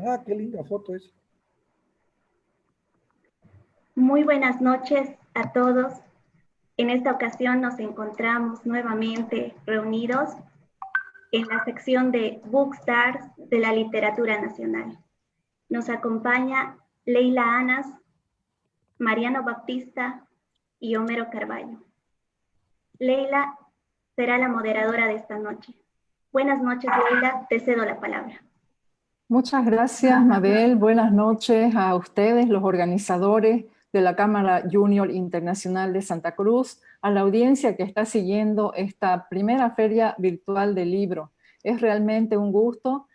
Ah, qué linda foto es. Muy buenas noches a todos. En esta ocasión nos encontramos nuevamente reunidos en la sección de Bookstars de la literatura nacional. Nos acompaña Leila Anas, Mariano Baptista y Homero Carballo. Leila será la moderadora de esta noche. Buenas noches, Leila, te cedo la palabra. Muchas gracias, Mabel. Buenas noches a ustedes, los organizadores de la Cámara Junior Internacional de Santa Cruz, a la audiencia que está siguiendo esta primera feria virtual del libro. Es realmente un gusto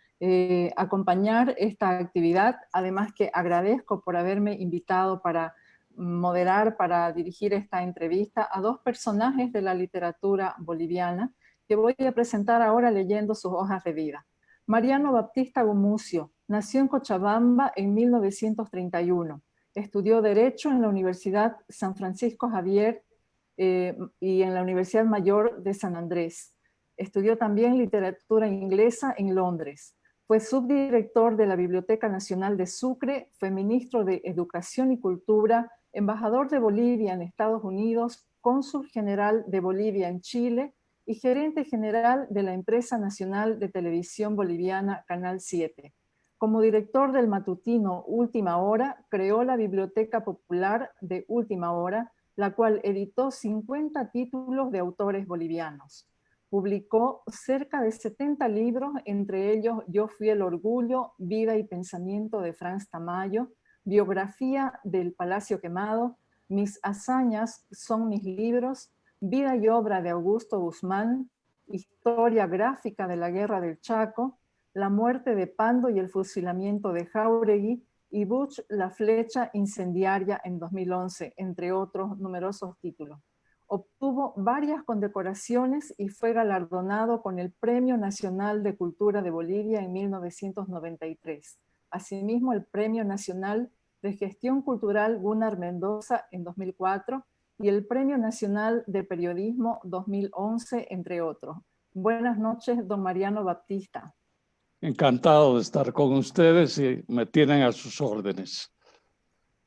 acompañar esta actividad, además que agradezco por haberme invitado para moderar, para dirigir esta entrevista a dos personajes de la literatura boliviana que voy a presentar ahora leyendo sus hojas de vida. Mariano Baptista Gumucio nació en Cochabamba en 1931. Estudió Derecho en la Universidad San Francisco Javier y en la Universidad Mayor de San Andrés. Estudió también literatura inglesa en Londres. Fue subdirector de la Biblioteca Nacional de Sucre, fue ministro de Educación y Cultura, embajador de Bolivia en Estados Unidos, cónsul general de Bolivia en Chile y gerente general de la empresa nacional de televisión boliviana Canal 7. Como director del matutino Última Hora, creó la Biblioteca Popular de Última Hora, la cual editó 50 títulos de autores bolivianos. Publicó cerca de 70 libros, entre ellos Yo fui el orgullo, Vida y pensamiento de Franz Tamayo, Biografía del Palacio Quemado, Mis hazañas son mis libros, Vida y obra de Augusto Guzmán, Historia gráfica de la Guerra del Chaco, La muerte de Pando y el fusilamiento de Jáuregui, y Butch, la flecha incendiaria en 2011, entre otros numerosos títulos. Obtuvo varias condecoraciones y fue galardonado con el Premio Nacional de Cultura de Bolivia en 1993. Asimismo, el Premio Nacional de Gestión Cultural Gunnar Mendoza en 2004 y el Premio Nacional de Periodismo 2011, entre otros. Buenas noches, don Mariano Baptista. Encantado de estar con ustedes y me tienen a sus órdenes.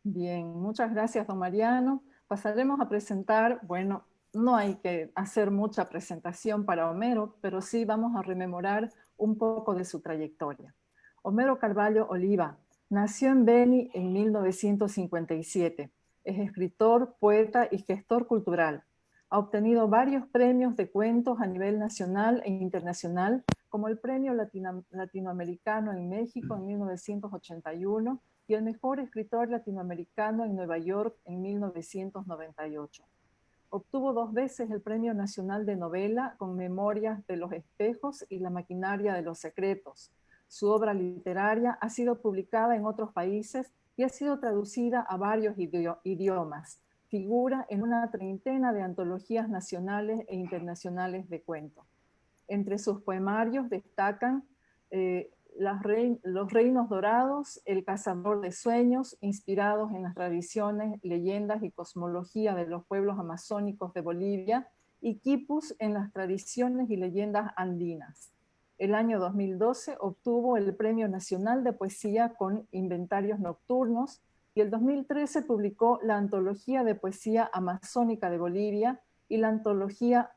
Bien, muchas gracias, don Mariano. Pasaremos a presentar, bueno, no hay que hacer mucha presentación para Homero, pero sí vamos a rememorar un poco de su trayectoria. Homero Carballo Oliva nació en Beni en 1957. Es escritor, poeta y gestor cultural. Ha obtenido varios premios de cuentos a nivel nacional e internacional, como el Premio Latinoamericano en México en 1981 y el Mejor Escritor Latinoamericano en Nueva York en 1998. Obtuvo 2 veces el Premio Nacional de Novela con Memorias de los Espejos y La maquinaria de los secretos. Su obra literaria ha sido publicada en otros países y ha sido traducida a varios idiomas. Figura en una treintena de antologías nacionales e internacionales de cuentos. Entre sus poemarios destacan Los Reinos Dorados, El Cazador de Sueños, inspirados en las tradiciones, leyendas y cosmología de los pueblos amazónicos de Bolivia, y Quipus en las tradiciones y leyendas andinas. El año 2012 obtuvo el Premio Nacional de Poesía con Inventarios Nocturnos y el 2013 publicó la Antología de Poesía Amazónica de Bolivia y la Antología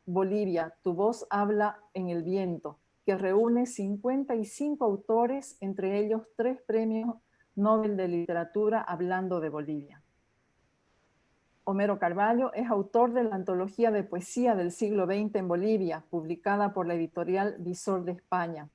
Bolivia, Tu voz habla en el viento, que reúne 55 autores, entre ellos 3 premios Nobel de Literatura hablando de Bolivia. Homero Carballo es autor de la Antología de Poesía del siglo XX en Bolivia, publicada por la editorial Visor de España.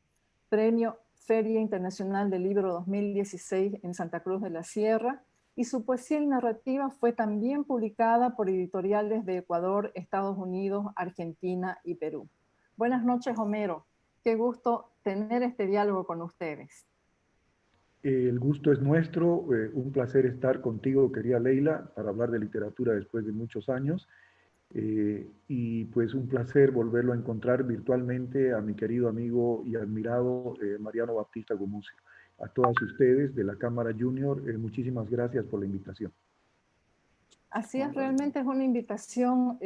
Premio Feria Internacional del Libro 2016 en Santa Cruz de la Sierra, y su poesía y narrativa fue también publicada por editoriales de Ecuador, Estados Unidos, Argentina y Perú. Buenas noches, Homero. Qué gusto tener este diálogo con ustedes. El gusto es nuestro, un placer estar contigo, querida Leila, para hablar de literatura después de muchos años. Y pues un placer volverlo a encontrar virtualmente a mi querido amigo y admirado Mariano Baptista Gumucio. A todas ustedes de la Cámara Junior, muchísimas gracias por la invitación. Así es, realmente es una invitación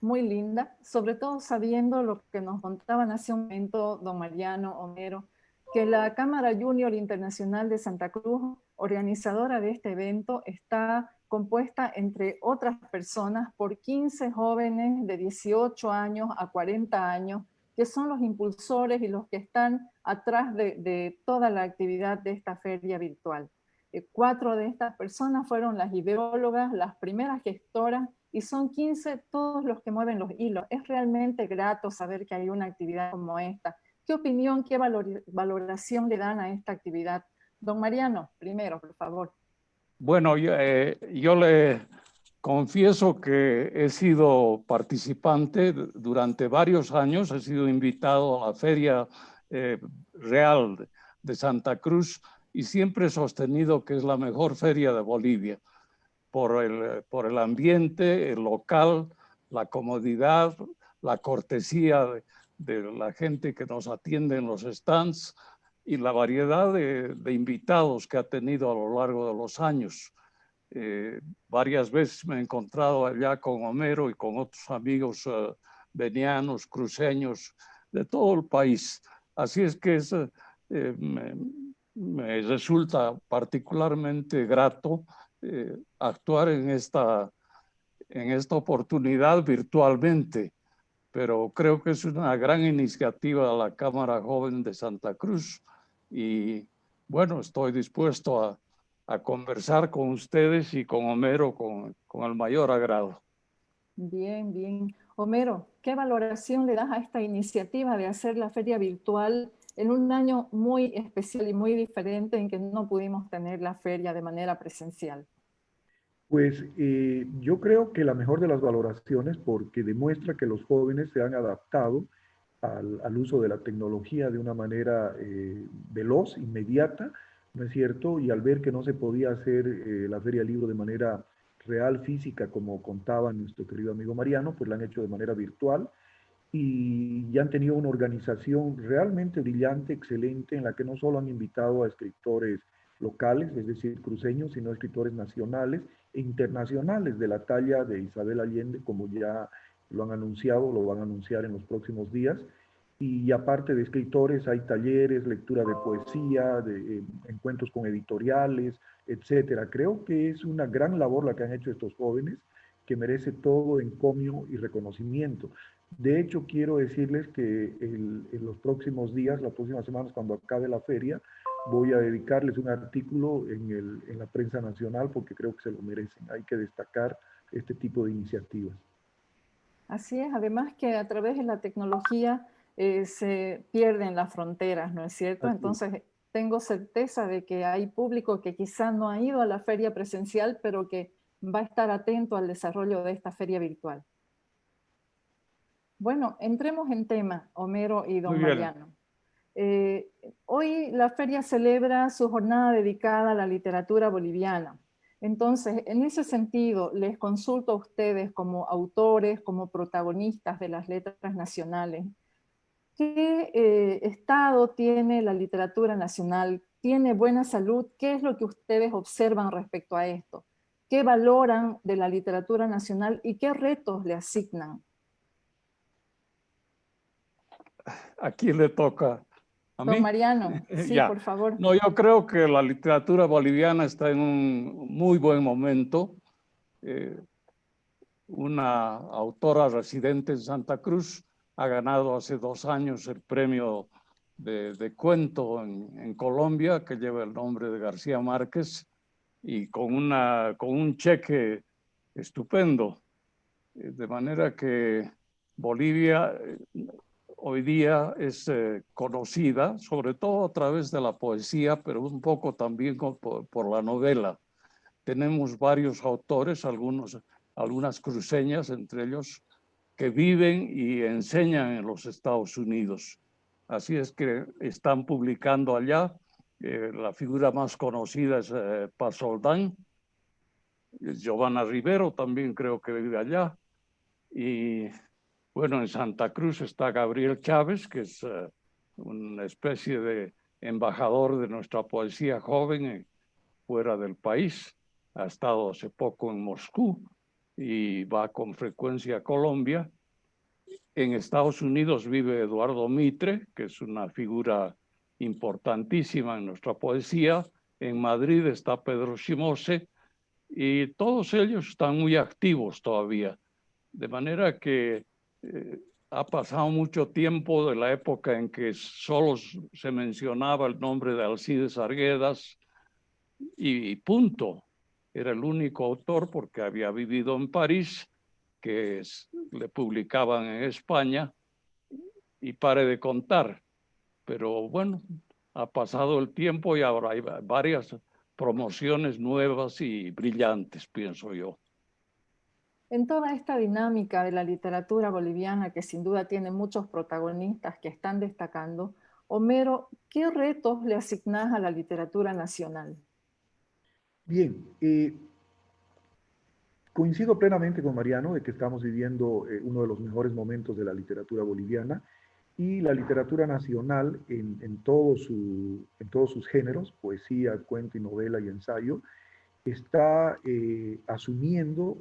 muy linda, sobre todo sabiendo lo que nos contaban hace un momento don Mariano, Homero, que la Cámara Junior Internacional de Santa Cruz, organizadora de este evento, está compuesta, entre otras personas, por 15 jóvenes de 18 años a 40 años, que son los impulsores y los que están atrás de toda la actividad de esta feria virtual. 4 de estas personas fueron las ideólogas, las primeras gestoras, y son 15 todos los que mueven los hilos. Es realmente grato saber que hay una actividad como esta. ¿Qué opinión, qué valoración le dan a esta actividad? Don Mariano, primero, por favor. Bueno, yo le confieso que he sido participante durante varios años, he sido invitado a la Feria Real de Santa Cruz y siempre he sostenido que es la mejor feria de Bolivia por el ambiente, el local, la comodidad, la cortesía de la gente que nos atiende en los stands y la variedad de invitados que ha tenido a lo largo de los años. Varias veces me he encontrado allá con Homero y con otros amigos venianos, cruceños, de todo el país. Así es que me resulta particularmente grato actuar en esta oportunidad virtualmente, pero creo que es una gran iniciativa de la Cámara Joven de Santa Cruz y bueno, estoy dispuesto a conversar con ustedes y con Homero con el mayor agrado. Bien, bien. Homero, ¿qué valoración le das a esta iniciativa de hacer la feria virtual en un año muy especial y muy diferente en que no pudimos tener la feria de manera presencial? Pues yo creo que la mejor de las valoraciones, porque demuestra que los jóvenes se han adaptado al uso de la tecnología de una manera veloz, inmediata, ¿no es cierto? Y al ver que no se podía hacer la Feria del Libro de manera real, física, como contaba nuestro querido amigo Mariano, pues la han hecho de manera virtual y ya han tenido una organización realmente brillante, excelente, en la que no solo han invitado a escritores locales, es decir, cruceños, sino escritores nacionales e internacionales de la talla de Isabel Allende, como ya lo han anunciado, lo van a anunciar en los próximos días. Y aparte de escritores, hay talleres, lectura de poesía, de encuentros con editoriales, etcétera. Creo que es una gran labor la que han hecho estos jóvenes, que merece todo encomio y reconocimiento. De hecho, quiero decirles que en los próximos días, las próximas semanas, cuando acabe la feria, voy a dedicarles un artículo en la prensa nacional porque creo que se lo merecen. Hay que destacar este tipo de iniciativas. Así es, además que a través de la tecnología se pierden las fronteras, ¿no es cierto? Así es. Entonces, tengo certeza de que hay público que quizás no ha ido a la feria presencial, pero que va a estar atento al desarrollo de esta feria virtual. Bueno, entremos en tema, Homero y don Muy bien. Mariano. Hoy la feria celebra su jornada dedicada a la literatura boliviana. Entonces, en ese sentido, les consulto a ustedes como autores, como protagonistas de las letras nacionales. ¿Qué estado tiene la literatura nacional? ¿Tiene buena salud? ¿Qué es lo que ustedes observan respecto a esto? ¿Qué valoran de la literatura nacional y qué retos le asignan? ¿A quién le toca? ¿A Don mí? Mariano, sí, Ya. por favor. No, yo creo que la literatura boliviana está en un muy buen momento. Una autora residente en Santa Cruz ha ganado hace 2 años el premio de cuento en Colombia, que lleva el nombre de García Márquez, y con un cheque estupendo. De manera que Bolivia hoy día es conocida, sobre todo a través de la poesía, pero un poco también por la novela. Tenemos varios autores, algunas cruceñas, entre ellos, que viven y enseñan en los Estados Unidos. Así es que están publicando allá. La figura más conocida es Paz Soldán. Giovanna Rivero también creo que vive allá. Y bueno, en Santa Cruz está Gabriel Chávez, que es una especie de embajador de nuestra poesía joven fuera del país. Ha estado hace poco en Moscú y va con frecuencia a Colombia. En Estados Unidos vive Eduardo Mitre, que es una figura importantísima en nuestra poesía. En Madrid está Pedro Ximose y todos ellos están muy activos todavía. De manera que ha pasado mucho tiempo de la época en que solo se mencionaba el nombre de Alcides Arguedas y punto. Era el único autor porque había vivido en París, que le publicaban en España y pare de contar. Pero bueno, ha pasado el tiempo y ahora hay varias promociones nuevas y brillantes, pienso yo. En toda esta dinámica de la literatura boliviana, que sin duda tiene muchos protagonistas que están destacando, Homero, ¿qué retos le asignás a la literatura nacional? Bien, coincido plenamente con Mariano de que estamos viviendo uno de los mejores momentos de la literatura boliviana y la literatura nacional en todos sus géneros, poesía, cuento y novela y ensayo, está asumiendo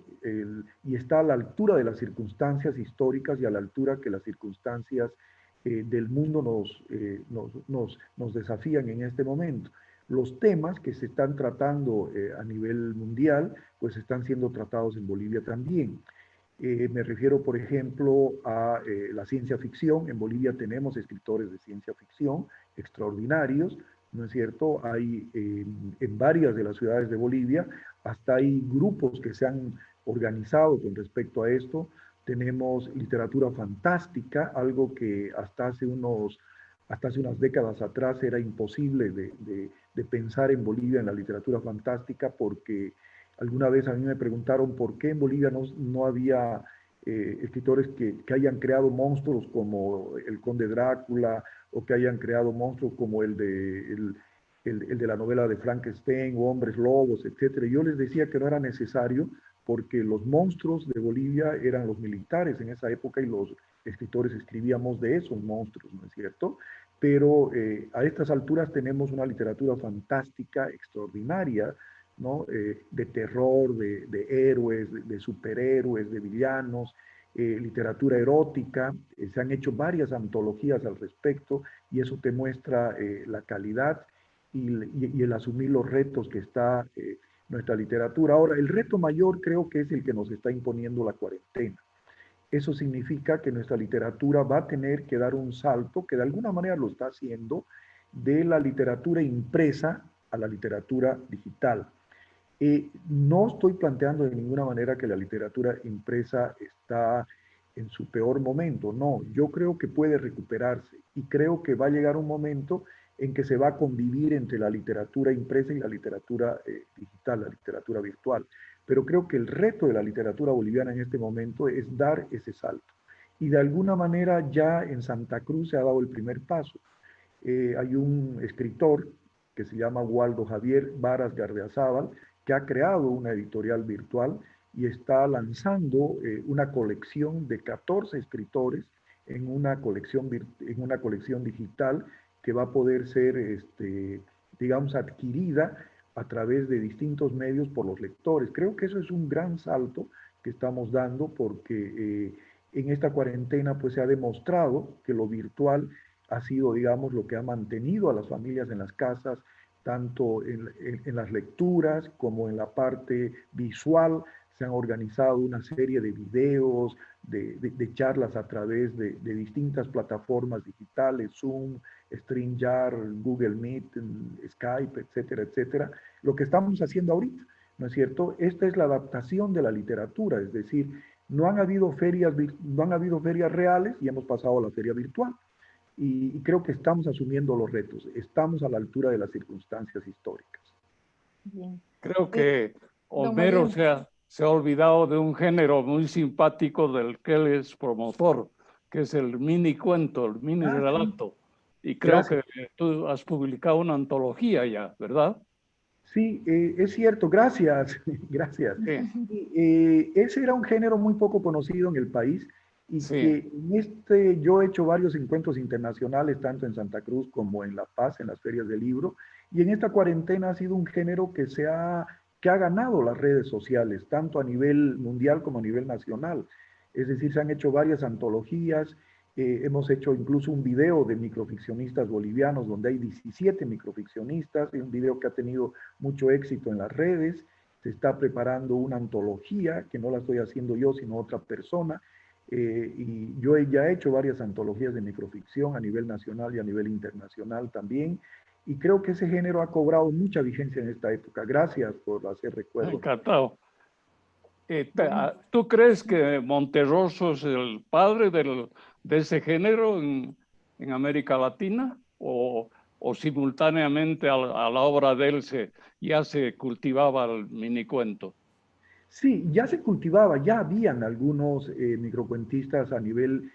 y está a la altura de las circunstancias históricas y a la altura que las circunstancias del mundo nos desafían en este momento. Los temas que se están tratando a nivel mundial, pues están siendo tratados en Bolivia también. Me refiero, por ejemplo, a la ciencia ficción. En Bolivia tenemos escritores de ciencia ficción extraordinarios, ¿no es cierto? Hay en varias de las ciudades de Bolivia, hasta hay grupos que se han organizado con respecto a esto. Tenemos literatura fantástica, algo que hasta hace unas décadas atrás era imposible de pensar en Bolivia en la literatura fantástica, porque alguna vez a mí me preguntaron por qué en Bolivia no había escritores que hayan creado monstruos como el Conde Drácula, o que hayan creado monstruos como el de la novela de Frankenstein, o Hombres Lobos, etc. Yo les decía que no era necesario, porque los monstruos de Bolivia eran los militares en esa época y los escritores escribíamos de esos monstruos, ¿no es cierto? Pero a estas alturas tenemos una literatura fantástica, extraordinaria, ¿no? De terror, de héroes, de superhéroes, de villanos, literatura erótica. Se han hecho varias antologías al respecto y eso te muestra la calidad y el asumir los retos que está nuestra literatura. Ahora, el reto mayor creo que es el que nos está imponiendo la cuarentena. Eso significa que nuestra literatura va a tener que dar un salto, que de alguna manera lo está haciendo, de la literatura impresa a la literatura digital. No estoy planteando de ninguna manera que la literatura impresa está en su peor momento, no, yo creo que puede recuperarse y creo que va a llegar un momento en que se va a convivir entre la literatura impresa y la literatura digital, la literatura virtual. Pero creo que el reto de la literatura boliviana en este momento es dar ese salto. Y de alguna manera ya en Santa Cruz se ha dado el primer paso. Hay un escritor que se llama Waldo Javier Varas Gardeazábal, que ha creado una editorial virtual y está lanzando una colección de 14 escritores en una colección digital que va a poder ser, digamos, adquirida a través de distintos medios por los lectores. Creo que eso es un gran salto que estamos dando, porque en esta cuarentena pues se ha demostrado que lo virtual ha sido, digamos, lo que ha mantenido a las familias en las casas, tanto en las lecturas como en la parte visual. Se han organizado una serie de videos, de charlas a través de distintas plataformas digitales, Zoom, StreamYard, Google Meet, Skype, etcétera, etcétera. Lo que estamos haciendo ahorita, ¿no es cierto? Esta es la adaptación de la literatura, es decir, no han habido ferias reales y hemos pasado a la feria virtual. Y creo que estamos asumiendo los retos, estamos a la altura de las circunstancias históricas. Bien. Creo que Homero se ha olvidado de un género muy simpático del que él es promotor, que es el mini cuento, el mini relato. Y creo que tú has publicado una antología ya, ¿verdad? Sí, es cierto, gracias, gracias. Sí. Ese era un género muy poco conocido en el país y Sí. que yo he hecho varios encuentros internacionales, tanto en Santa Cruz como en La Paz, en las ferias del libro, y en esta cuarentena ha sido un género que ha ganado las redes sociales, tanto a nivel mundial como a nivel nacional. Es decir, se han hecho varias antologías Hemos hecho incluso un video de microficcionistas bolivianos donde hay 17 microficcionistas, un video que ha tenido mucho éxito en las redes. Se está preparando una antología, que no la estoy haciendo yo, sino otra persona. Y yo ya he hecho varias antologías de microficción a nivel nacional y a nivel internacional también. Y creo que ese género ha cobrado mucha vigencia en esta época. Gracias por hacer recuerdo. Encantado. ¿Tú crees que Monterroso es el padre de ese género en América Latina? ¿O simultáneamente a la obra de él ya se cultivaba el minicuento? Sí, ya se cultivaba, ya habían algunos microcuentistas a nivel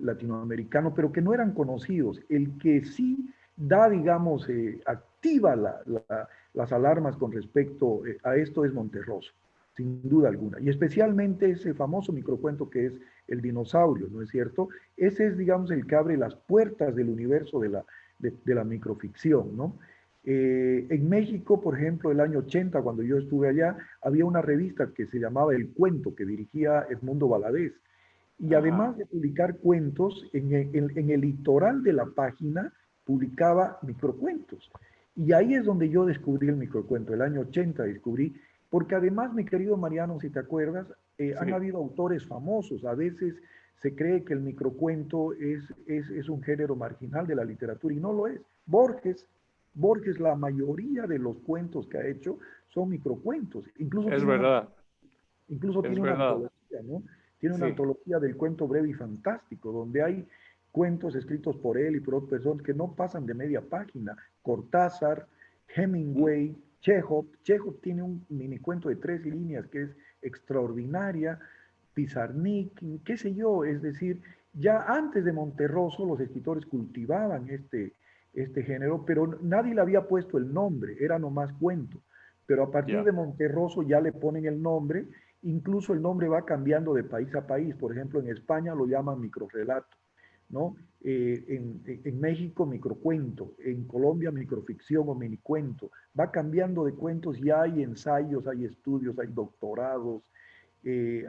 latinoamericano, pero que no eran conocidos. El que sí da, digamos, activa las alarmas con respecto a esto es Monterroso, sin duda alguna. Y especialmente ese famoso microcuento que es El dinosaurio, ¿no es cierto? Ese es, digamos, el que abre las puertas del universo de la microficción, ¿no? En México, por ejemplo, el año 80, cuando yo estuve allá, había una revista que se llamaba El Cuento, que dirigía Edmundo Valadez. Y además de publicar cuentos, en el litoral de la página publicaba microcuentos. Y ahí es donde yo descubrí el microcuento, el año 80 descubrí, porque además, mi querido Mariano, si te acuerdas, Sí. han habido autores famosos. A veces se cree que el microcuento es un género marginal de la literatura y no lo es. Borges, la mayoría de los cuentos que ha hecho son microcuentos. Incluso Es verdad. tiene una antología, ¿no? Tiene una antología del cuento breve y fantástico, donde hay cuentos escritos por él y por otras personas que no pasan de media página. Cortázar, Hemingway, Chekhov. Chekhov tiene un minicuento de 3 líneas que es extraordinaria. Pizarnik, qué sé yo. Es decir, ya antes de Monterroso los escritores cultivaban este género, pero nadie le había puesto el nombre, era nomás cuento. Pero a partir de Monterroso ya le ponen el nombre, incluso el nombre va cambiando de país a país. Por ejemplo, en España lo llaman microrrelato, ¿no? En México microcuento, en Colombia microficción o minicuento. Va cambiando de cuentos, ya hay ensayos, hay estudios, hay doctorados,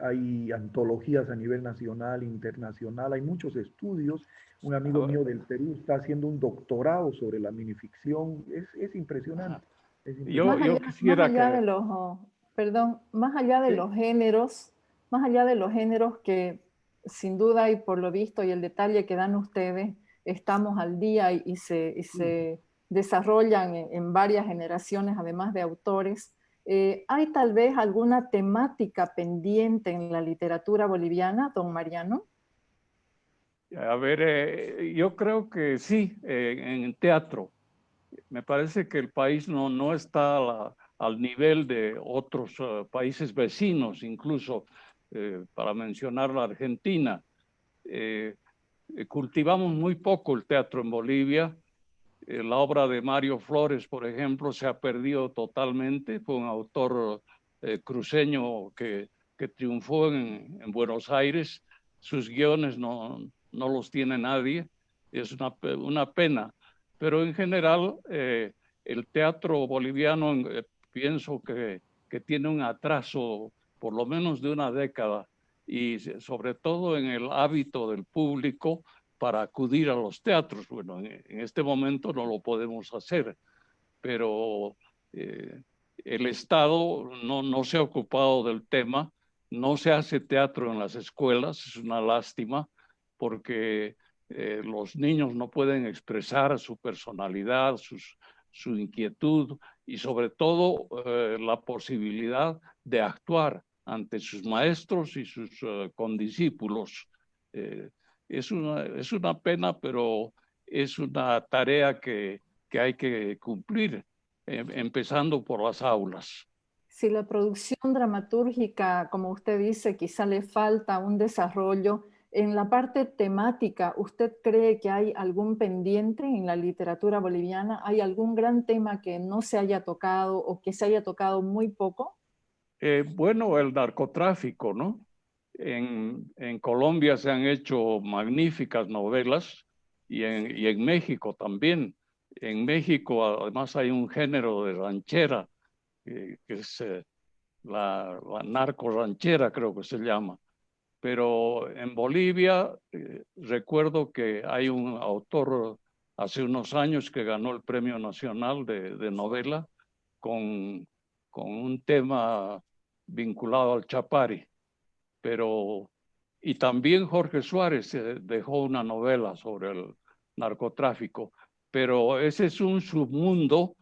hay antologías a nivel nacional, internacional, hay muchos estudios. Un amigo mío del Perú está haciendo un doctorado sobre la minificción. Es impresionante. Es impresionante. Yo quisiera más allá que... de los, perdón, más allá de los géneros, más allá de los géneros que sin duda y por lo visto y el detalle que dan ustedes, estamos al día y se desarrollan en varias generaciones, además de autores. ¿Hay tal vez alguna temática pendiente en la literatura boliviana, don Mariano? A ver, yo creo que sí, en teatro. Me parece que el país no está al nivel de otros países vecinos, incluso para mencionar la Argentina. Cultivamos muy poco el teatro en Bolivia. La obra de Mario Flores, por ejemplo, se ha perdido totalmente. Fue un autor cruceño que triunfó en Buenos Aires. Sus guiones no los tiene nadie. Es una pena. Pero en general, el teatro boliviano pienso que tiene un atraso por lo menos de una década y sobre todo en el hábito del público para acudir a los teatros. Bueno, en este momento no lo podemos hacer, pero el Estado no se ha ocupado del tema, no se hace teatro en las escuelas, es una lástima, porque los niños no pueden expresar su personalidad, su inquietud y sobre todo la posibilidad de actuar ante sus maestros y sus condiscípulos. Es una pena, pero es una tarea que hay que cumplir, empezando por las aulas. Si la producción dramatúrgica, como usted dice, quizá le falta un desarrollo, en la parte temática, ¿usted cree que hay algún pendiente en la literatura boliviana? ¿Hay algún gran tema que no se haya tocado o que se haya tocado muy poco? Bueno, el narcotráfico, ¿no? En Colombia se han hecho magníficas novelas y en México también. En México además hay un género de ranchera, que es la narco ranchera, creo que se llama. pero en Bolivia recuerdo que hay un autor hace unos años que ganó el Premio Nacional de Novela con un tema vinculado al Chapari, pero y también Jorge Suárez dejó una novela sobre el narcotráfico, pero ese es un submundo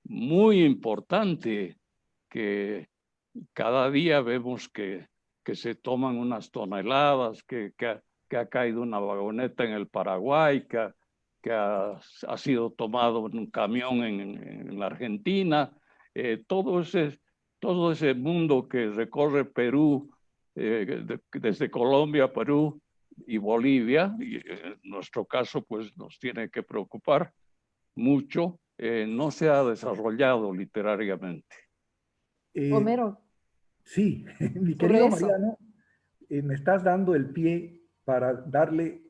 muy importante que cada día vemos que se toman unas toneladas, que ha caído una vagoneta en el Paraguay, que ha sido tomado en un camión en la Argentina, todo ese mundo que recorre Perú, desde Colombia, Perú y Bolivia, y en nuestro caso pues nos tiene que preocupar mucho, no se ha desarrollado literariamente. Homero, Sí, mi sobre querido eso. Mariano, me estás dando el pie para darle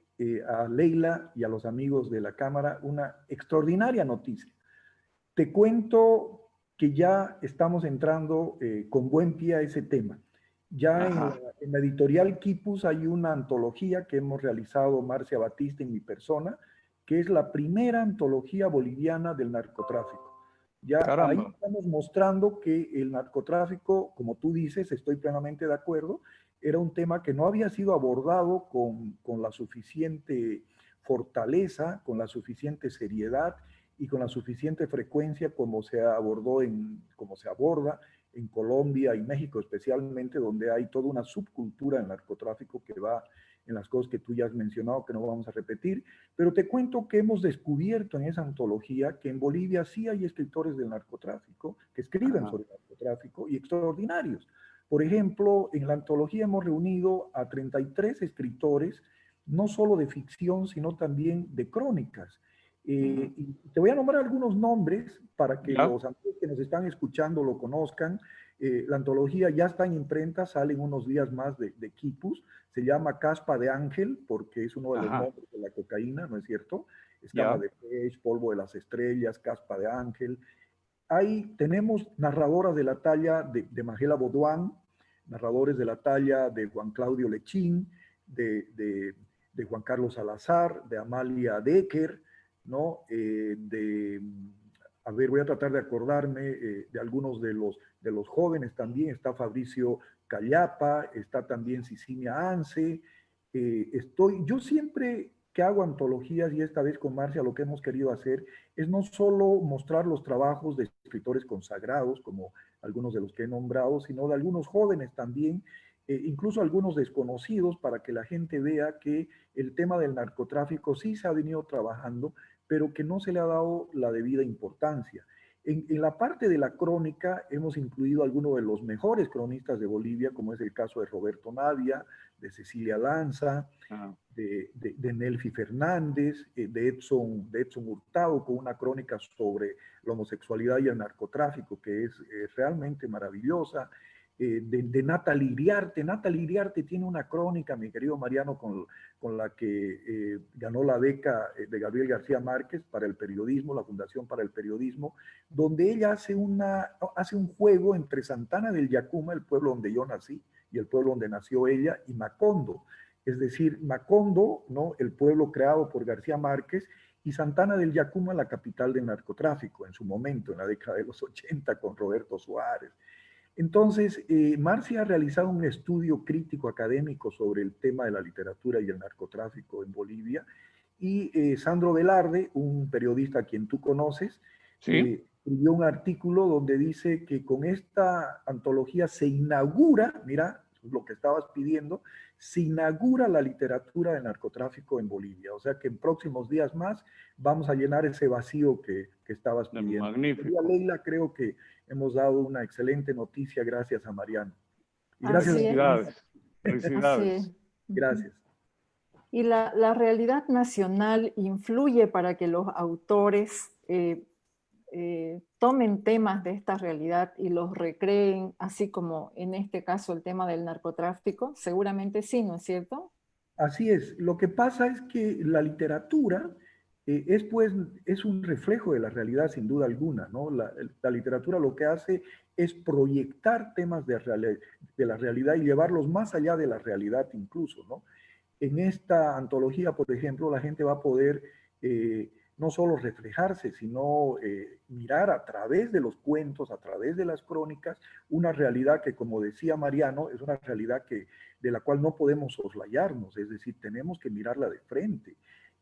a Leila y a los amigos de la Cámara una extraordinaria noticia. Te cuento que ya estamos entrando con buen pie a ese tema. Ya en la editorial Quipus hay una antología que hemos realizado Marcia Batista y mi persona, que es la primera antología boliviana del narcotráfico. Ya ahí Caramba. estamos mostrando que el narcotráfico, como tú dices, estoy plenamente de acuerdo, era un tema que no había sido abordado con la suficiente fortaleza, con la suficiente seriedad y con la suficiente frecuencia como se abordó como se aborda en Colombia y México especialmente, donde hay toda una subcultura del narcotráfico que va en las cosas que tú ya has mencionado, que no vamos a repetir, pero te cuento que hemos descubierto en esa antología que en Bolivia sí hay escritores del narcotráfico, que escriben sobre el narcotráfico y extraordinarios. Por ejemplo, en la antología hemos reunido a 33 escritores, no solo de ficción, sino también de crónicas. Y te voy a nombrar algunos nombres para que ¿Ya? los amigos que nos están escuchando lo conozcan. La antología ya está en imprenta, salen unos días más de Quipus. Se llama Caspa de Ángel porque es uno de los Ajá. nombres de la cocaína, ¿no es cierto? Escama ¿Ya? de pez, polvo de las estrellas, Caspa de Ángel. Ahí tenemos narradoras de la talla de Magela Baudouin, narradores de la talla de Juan Claudio Lechín, de Juan Carlos Salazar, de Amalia Decker, ¿no? A ver, voy a tratar de acordarme de algunos de los jóvenes también. Está Fabricio Callapa, está también Cicilia Anse. Yo siempre que hago antologías, y esta vez con Marcia lo que hemos querido hacer es no solo mostrar los trabajos de escritores consagrados, como algunos de los que he nombrado, sino de algunos jóvenes también, incluso algunos desconocidos, para que la gente vea que el tema del narcotráfico sí se ha venido trabajando, pero que no se le ha dado la debida importancia. En la parte de la crónica hemos incluido algunos de los mejores cronistas de Bolivia, como es el caso de Roberto Navia, de Cecilia Lanza, Ah. de Nelfi Fernández, de Edson Hurtado, con una crónica sobre la homosexualidad y el narcotráfico que es realmente maravillosa, de Nata Liriarte. Nata Liriarte tiene una crónica, mi querido Mariano, con la que ganó la beca de Gabriel García Márquez para el periodismo, la Fundación para el Periodismo, donde ella hace un juego entre Santana del Yacuma, el pueblo donde yo nací, y el pueblo donde nació ella, y Macondo. Es decir, Macondo, ¿no? El pueblo creado por García Márquez, y Santana del Yacuma, la capital del narcotráfico en su momento, en la década de los 80, con Roberto Suárez. Entonces, Marcia ha realizado un estudio crítico académico sobre el tema de la literatura y el narcotráfico en Bolivia, y Sandro Velarde, un periodista a quien tú conoces, ¿Sí? escribió un artículo donde dice que con esta antología se inaugura, mira, lo que estabas pidiendo, se inaugura la literatura del narcotráfico en Bolivia. O sea que en próximos días más vamos a llenar ese vacío que estabas pidiendo. Querida Magnífico. Leila, creo que hemos dado una excelente noticia gracias a Mariano. Y gracias a Así es, ti. Felicidades. así es. Felicidades. Ujú. Gracias. Y la realidad nacional influye para que los autores tomen temas de esta realidad y los recreen, así como en este caso el tema del narcotráfico. Seguramente sí, ¿no es cierto? Así es. Lo que pasa es que la literatura pues, es un reflejo de la realidad sin duda alguna, ¿no? La literatura lo que hace es proyectar temas de la realidad y llevarlos más allá de la realidad incluso, ¿no? En esta antología, por ejemplo, la gente va a poder no solo reflejarse, sino mirar a través de los cuentos, a través de las crónicas, una realidad que, como decía Mariano, es una realidad de la cual no podemos soslayarnos, es decir, tenemos que mirarla de frente.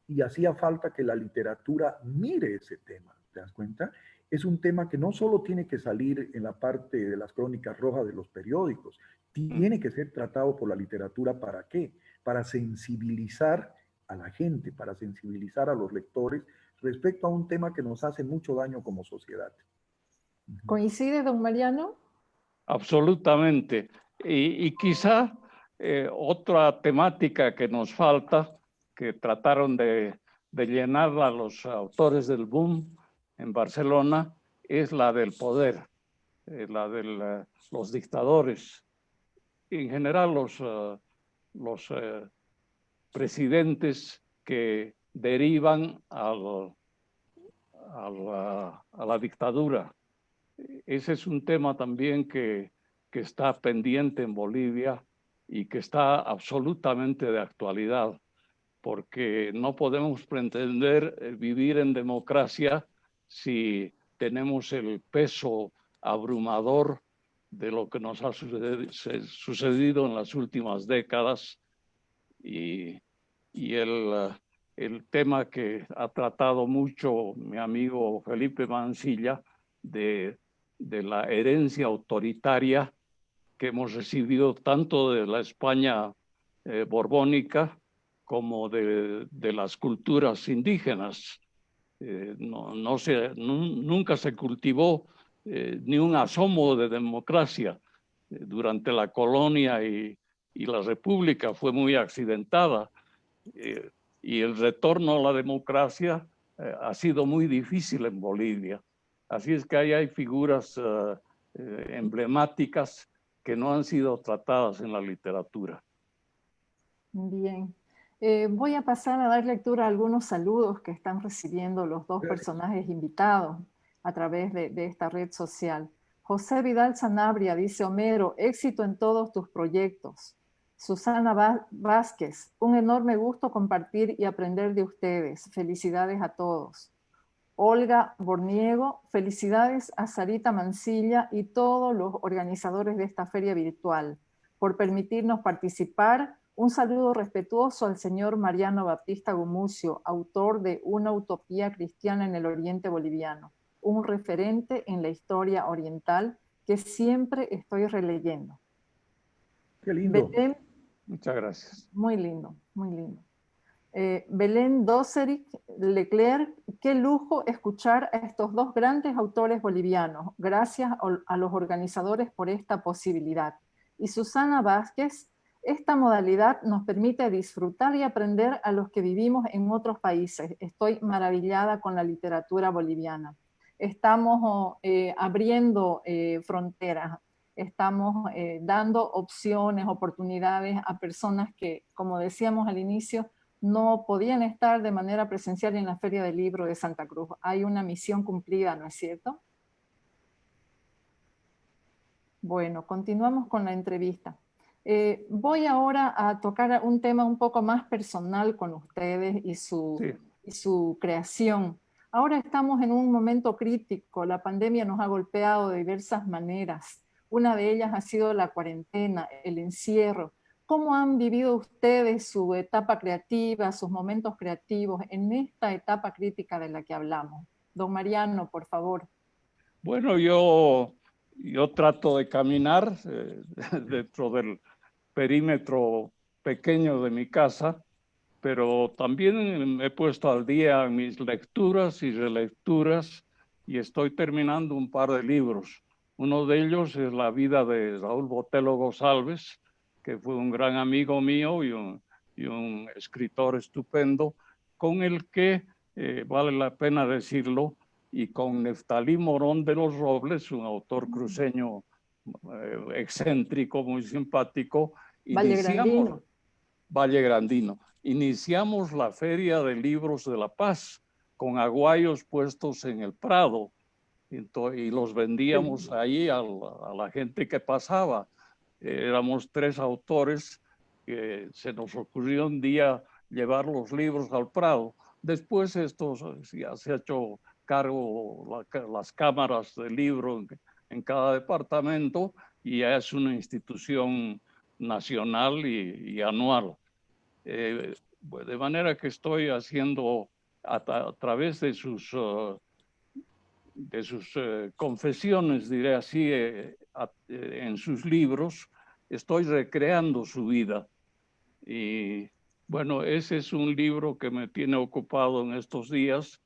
Y hacía falta que la literatura mire ese tema, ¿te das cuenta? Es un tema que no solo tiene que salir en la parte de las crónicas rojas de los periódicos, tiene que ser tratado por la literatura. ¿Para qué? Para sensibilizar a la gente, para sensibilizar a los lectores respecto a un tema que nos hace mucho daño como sociedad. ¿Coincide, don Mariano? Absolutamente. Y quizá otra temática que nos falta, que trataron de llenarla los autores del boom en Barcelona, es la del poder, la de los dictadores. En general, los presidentes que derivan a la dictadura. Ese es un tema también que está pendiente en Bolivia y que está absolutamente de actualidad, porque no podemos pretender vivir en democracia si tenemos el peso abrumador de lo que nos ha sucedido en las últimas décadas y el tema que ha tratado mucho mi amigo Felipe Mansilla de la herencia autoritaria que hemos recibido tanto de la España borbónica como de las culturas indígenas. Nunca se cultivó ni un asomo de democracia durante la colonia y la república fue muy accidentada. Y el retorno a la democracia ha sido muy difícil en Bolivia. Así es que ahí hay figuras emblemáticas que no han sido tratadas en la literatura. Bien. Voy a pasar a dar lectura a algunos saludos que están recibiendo los dos personajes invitados a través de esta red social. José Vidal Sanabria dice: Homero, éxito en todos tus proyectos. Susana Vázquez, un enorme gusto compartir y aprender de ustedes. Felicidades a todos. Olga Borniego, felicidades a Sarita Mansilla y todos los organizadores de esta feria virtual por permitirnos participar. Un saludo respetuoso al señor Mariano Baptista Gumucio, autor de Una utopía cristiana en el Oriente Boliviano, un referente en la historia oriental que siempre estoy releyendo. Qué lindo. Belén, muchas gracias. Muy lindo, muy lindo. Belén Doseric Leclerc, qué lujo escuchar a estos dos grandes autores bolivianos. Gracias a los organizadores por esta posibilidad. Y Susana Vázquez, esta modalidad nos permite disfrutar y aprender a los que vivimos en otros países. Estoy maravillada con la literatura boliviana. Estamos abriendo fronteras, estamos dando opciones, oportunidades a personas que, como decíamos al inicio, no podían estar de manera presencial en la Feria del Libro de Santa Cruz. Hay una misión cumplida, ¿no es cierto? Bueno, continuamos con la entrevista. Voy ahora a tocar un tema un poco más personal con ustedes y su creación. Ahora estamos en un momento crítico, la pandemia nos ha golpeado de diversas maneras. Una de ellas ha sido la cuarentena, el encierro. ¿Cómo han vivido ustedes su etapa creativa, sus momentos creativos en esta etapa crítica de la que hablamos? Don Mariano, por favor. Bueno, yo trato de caminar dentro del perímetro pequeño de mi casa, pero también me he puesto al día en mis lecturas y relecturas y estoy terminando un par de libros. Uno de ellos es La vida de Raúl Botelho González, que fue un gran amigo mío y un escritor estupendo, con el que, vale la pena decirlo, y con Neftalí Morón de los Robles, un autor cruceño excéntrico, muy simpático. Vallegrandino. Iniciamos la Feria de Libros de La Paz con aguayos puestos en el Prado y los vendíamos ahí a la gente que pasaba. éramos 3 autores que se nos ocurrió un día llevar los libros al Prado. Después esto ya se ha hecho cargo las cámaras de libro en cada departamento y ya es una institución nacional y anual. De manera que estoy haciendo a través de sus confesiones, diré así, en sus libros, estoy recreando su vida. Y bueno, ese es un libro que me tiene ocupado en estos días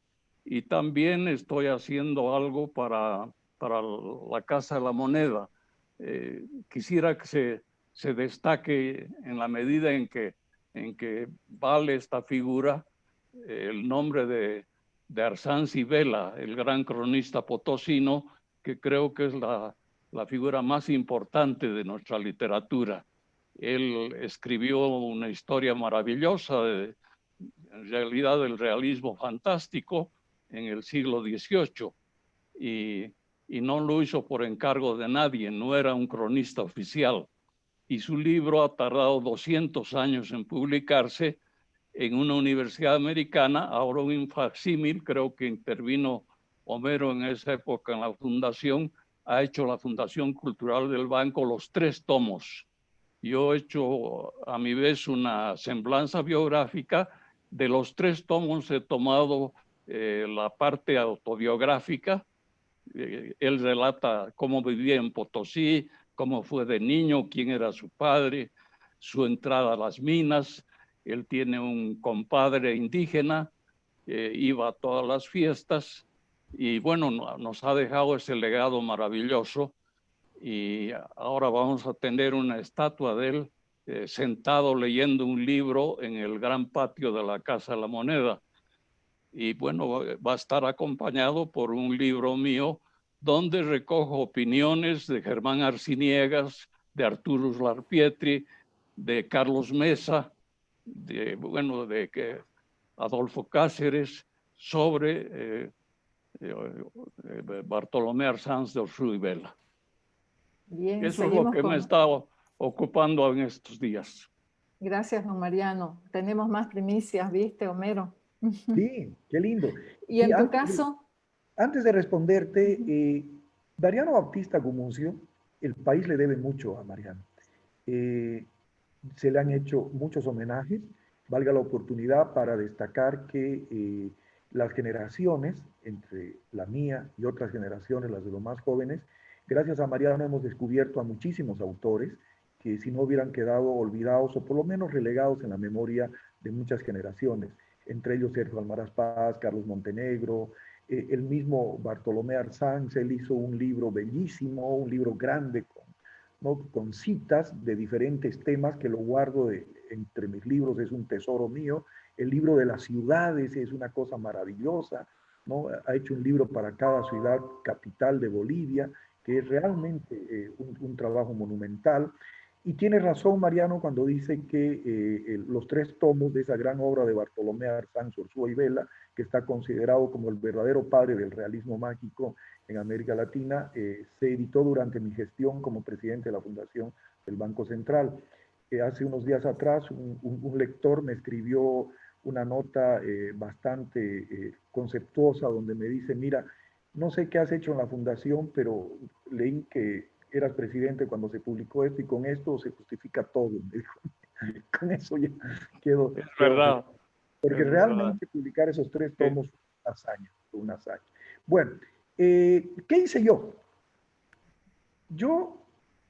y también estoy haciendo algo para la Casa de la Moneda. Quisiera que se destaque en la medida en que vale esta figura el nombre de Arsanzi Vela, el gran cronista potosino, que creo que es la figura más importante de nuestra literatura. Él escribió una historia maravillosa, en realidad del realismo fantástico, en el siglo XVIII, y no lo hizo por encargo de nadie, no era un cronista oficial. Y su libro ha tardado 200 años en publicarse en una universidad americana, ahora un facsímil, creo que intervino Homero en esa época en la fundación, ha hecho la Fundación Cultural del Banco los 3 tomos. Yo he hecho a mi vez una semblanza biográfica. De los 3 tomos he tomado la parte autobiográfica. Él relata cómo vivía en Potosí, cómo fue de niño, quién era su padre, su entrada a las minas. Él tiene un compadre indígena, iba a todas las fiestas y bueno, nos ha dejado ese legado maravilloso. Y ahora vamos a tener una estatua de él sentado leyendo un libro en el gran patio de la Casa de la Moneda. Y bueno, va a estar acompañado por un libro mío donde recojo opiniones de Germán Arciniegas, de Arturo Larpietri, de Carlos Mesa, de Adolfo Cáceres, sobre Bartolomé Arsanz de Orsú y Vela. Bien, eso es lo que me he estado ocupando en estos días. Gracias, don Mariano. Tenemos más primicias, ¿viste, Homero? Sí, qué lindo. Y en tu caso... Antes de responderte, Mariano Baptista Gumucio, el país le debe mucho a Mariano. Se le han hecho muchos homenajes, valga la oportunidad para destacar que las generaciones, entre la mía y otras generaciones, las de los más jóvenes, gracias a Mariano hemos descubierto a muchísimos autores que si no hubieran quedado olvidados o por lo menos relegados en la memoria de muchas generaciones, entre ellos Sergio Almaraz Paz, Carlos Montenegro, el mismo Bartolomé Arsanz. Él hizo un libro bellísimo, un libro grande con citas de diferentes temas que lo guardo entre mis libros, es un tesoro mío. El libro de las ciudades es una cosa maravillosa, ¿no? Ha hecho un libro para cada ciudad capital de Bolivia, que es realmente un trabajo monumental. Y tiene razón Mariano cuando dice que los 3 tomos de esa gran obra de Bartolomé Arsanz, Orsúa y Vela, que está considerado como el verdadero padre del realismo mágico en América Latina, se editó durante mi gestión como presidente de la Fundación del Banco Central. Hace unos días atrás un lector me escribió una nota bastante conceptuosa donde me dice, mira, no sé qué has hecho en la Fundación, pero leí que eras presidente cuando se publicó esto y con esto se justifica todo. Me dijo. Con eso ya quedo. Es verdad. Porque es realmente verdad. publicar esos 3 tomos fue una hazaña. Bueno, ¿qué hice yo?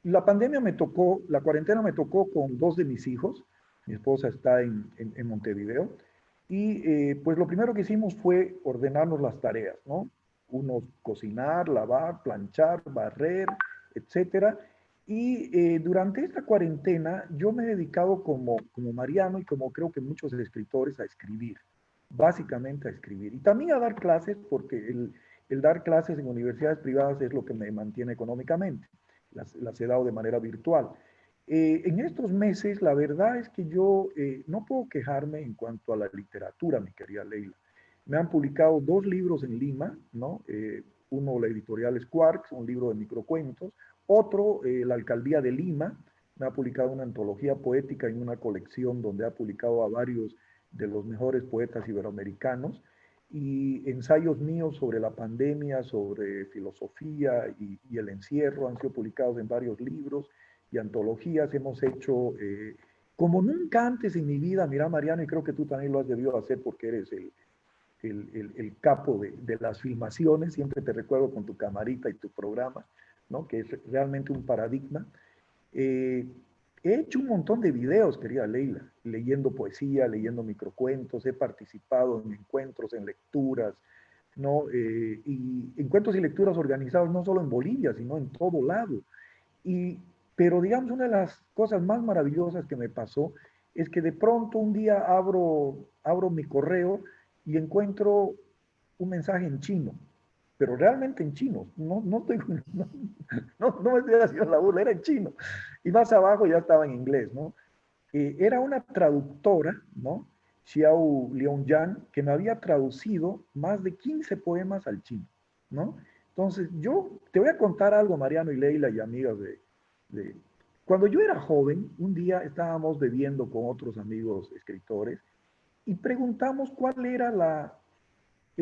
La pandemia me tocó, la cuarentena me tocó con 2 de mis hijos. Mi esposa está en Montevideo. Y pues lo primero que hicimos fue ordenarnos las tareas, ¿no? Unos cocinar, lavar, planchar, barrer, etcétera. Y durante esta cuarentena yo me he dedicado como Mariano y como creo que muchos escritores a escribir, básicamente a escribir. Y también a dar clases, porque el dar clases en universidades privadas es lo que me mantiene económicamente. Las he dado de manera virtual. En estos meses, la verdad es que yo no puedo quejarme en cuanto a la literatura, mi querida Leila. Me han publicado 2 libros en Lima, ¿no? Uno, la editorial Squarks, un libro de microcuentos. Otro, la alcaldía de Lima, me ha publicado una antología poética en una colección donde ha publicado a varios de los mejores poetas iberoamericanos, y ensayos míos sobre la pandemia, sobre filosofía y el encierro han sido publicados en varios libros y antologías. Hemos hecho, como nunca antes en mi vida, mira Mariano, y creo que tú también lo has debido hacer porque eres el capo de las filmaciones, siempre te recuerdo con tu camarita y tu programa, ¿no? Que es realmente un paradigma. Eh, He hecho un montón de videos, querida Leila, leyendo poesía, leyendo microcuentos, he participado en encuentros, en lecturas, ¿no? Y encuentros y lecturas organizados no solo en Bolivia, sino en todo lado. Y, pero digamos, una de las cosas más maravillosas que me pasó es que de pronto un día abro mi correo y encuentro un mensaje en chino, pero realmente en chino, no me estoy haciendo la burla, era en chino. Y más abajo ya estaba en inglés, ¿no? Era una traductora, ¿no? Xiao Liongyan, que me había traducido más de 15 poemas al chino, ¿no? Entonces, yo te voy a contar algo, Mariano y Leila y amigas de... Cuando yo era joven, un día estábamos bebiendo con otros amigos escritores y preguntamos cuál era la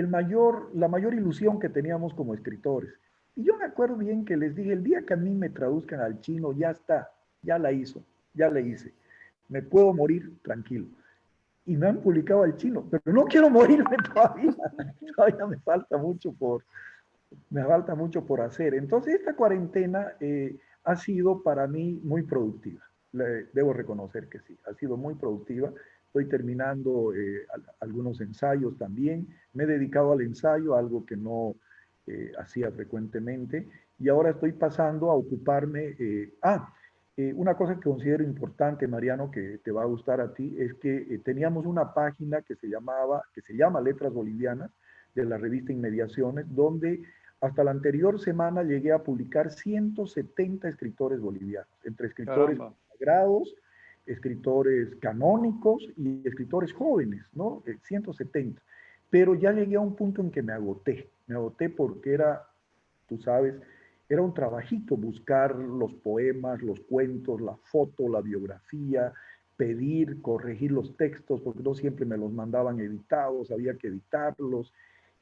mayor ilusión que teníamos como escritores. Y yo me acuerdo bien que les dije, el día que a mí me traduzcan al chino, ya está, ya la hizo, ya la hice. Me puedo morir tranquilo. Y me han publicado al chino, pero no quiero morirme todavía. Todavía me falta mucho por hacer. Entonces, esta cuarentena ha sido para mí muy productiva. Debo reconocer que sí, ha sido muy productiva. Estoy terminando algunos ensayos también. Me he dedicado al ensayo, algo que no hacía frecuentemente. Y ahora estoy pasando a ocuparme. Una cosa que considero importante, Mariano, que te va a gustar a ti, es que teníamos una página que se llama Letras Bolivianas, de la revista Inmediaciones, donde hasta la anterior semana llegué a publicar 170 escritores bolivianos, entre escritores consagrados, escritores canónicos y escritores jóvenes, ¿no? 170. Pero ya llegué a un punto en que me agoté porque era, tú sabes, era un trabajito buscar los poemas, los cuentos, la foto, la biografía, pedir, corregir los textos, porque no siempre me los mandaban editados, había que editarlos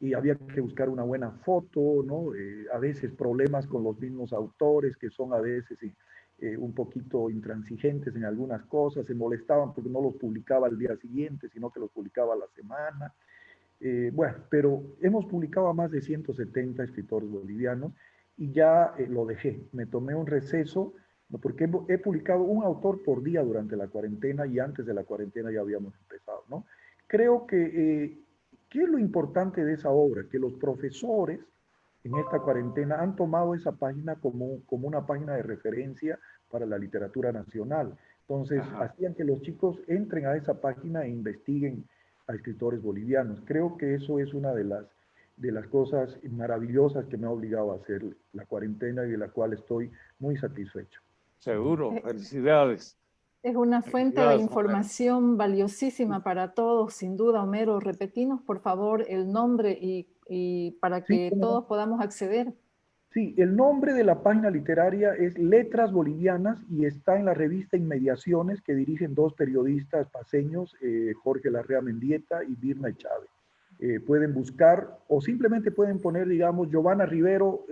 y había que buscar una buena foto, ¿no? A veces problemas con los mismos autores, que son a veces un poquito intransigentes en algunas cosas, se molestaban porque no los publicaba al día siguiente, sino que los publicaba a la semana. Bueno, pero hemos publicado a más de 170 escritores bolivianos y ya lo dejé. Me tomé un receso, ¿no? Porque he publicado un autor por día durante la cuarentena y antes de la cuarentena ya habíamos empezado, ¿no? Creo que, ¿qué es lo importante de esa obra? Que los profesores en esta cuarentena han tomado esa página como una página de referencia para la literatura nacional. Entonces, hacían que los chicos entren a esa página e investiguen a escritores bolivianos. Creo que eso es una de las cosas maravillosas que me ha obligado a hacer la cuarentena y de la cual estoy muy satisfecho. Seguro, felicidades. Es una fuente de información valiosísima para todos, sin duda. Homero, repetinos por favor el nombre y para que Sí, todos podamos acceder. sí, el nombre de la página literaria es Letras Bolivianas y está en la revista Inmediaciones que dirigen dos periodistas paseños, Jorge Larrea Mendieta y Virna Chávez. Pueden buscar o simplemente pueden poner, digamos, Giovanna Rivero,